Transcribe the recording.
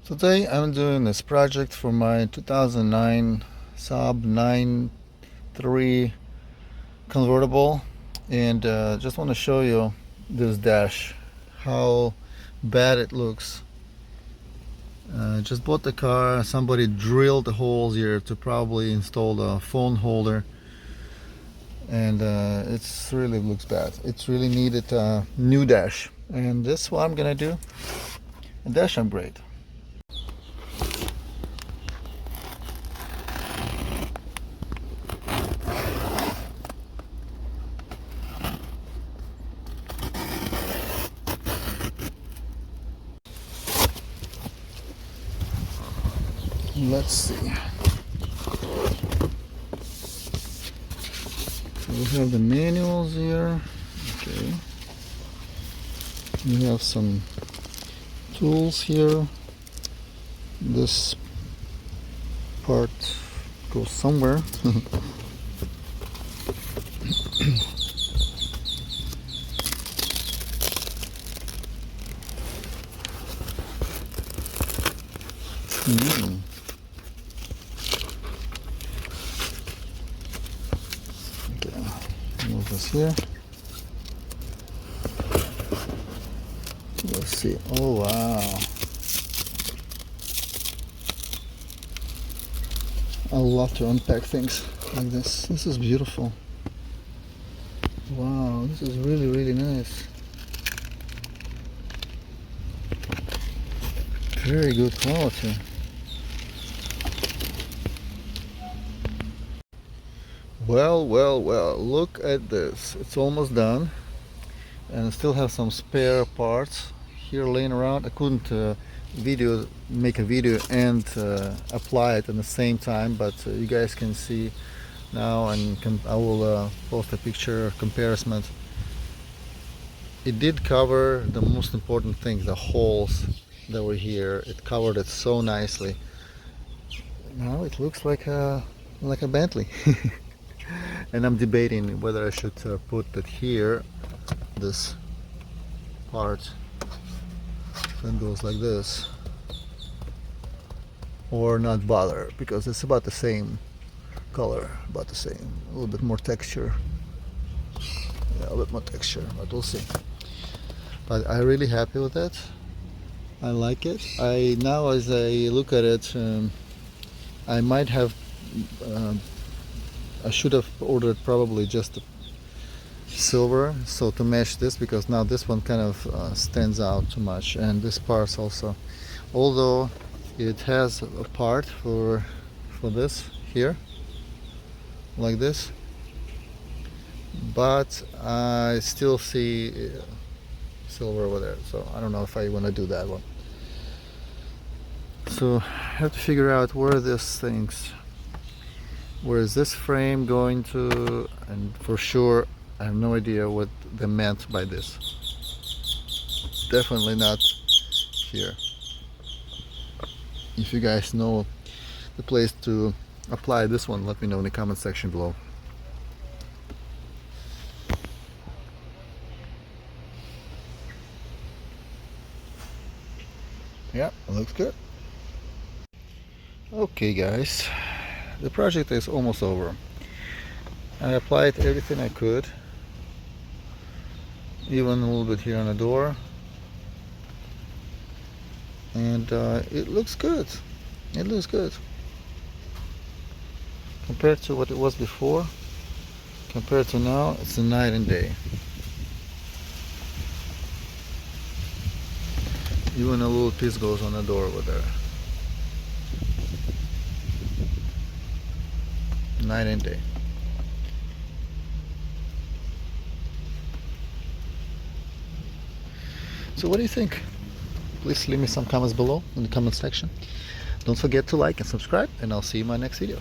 Today I'm doing this project for my 2009 SAAB 9.3 convertible, and just want to show you this dash, how bad it looks. Just bought the car, somebody drilled the holes here to probably install the phone holder, and it really looks bad. It really needed a new dash, and this is what I'm gonna do, a dash upgrade. Let's see. So we have the manuals here. Okay. We have some tools here. This part goes somewhere. Move this here. Let's see. Oh wow. I love to unpack things like this. This is beautiful. Wow, this is really nice. Very good quality. Well, look at this. It's almost done, and I still have some spare parts here laying around. I couldn't make a video and apply it at the same time, but you guys can see now, and I will post a picture comparison. It did cover the most important thing, the holes that were here. It covered it so nicely. Now it looks like a Bentley. And I'm debating whether I should put it here, this part that goes like this, or not bother, because it's about the same color, about the same, a little bit more texture. Yeah, a little bit more texture, but we'll see. But I'm really happy with it. I like it. Now as I look at it, I might have I should have ordered probably just silver, so to match this, because now this one kind of stands out too much, and this part also, although it has a part for this here like this, but I still see silver over there, so I don't know if I want to do that one. So I have to figure out where this things, where is this frame going to, and for sure I have no idea what they meant by this. Definitely not here. If you guys know the place to apply this one, let me know in the comment section below. Yeah, it looks good. Okay guys, the project is almost over. I applied everything I could, even a little bit here on the door, and it looks good. It looks good compared to what it was before. Compared to now, it's a night and day. Even a little piece goes on the door over there. Night and day. So what do you think? Please leave me some comments below in the comment section. Don't forget to like and subscribe, and I'll see you in my next video.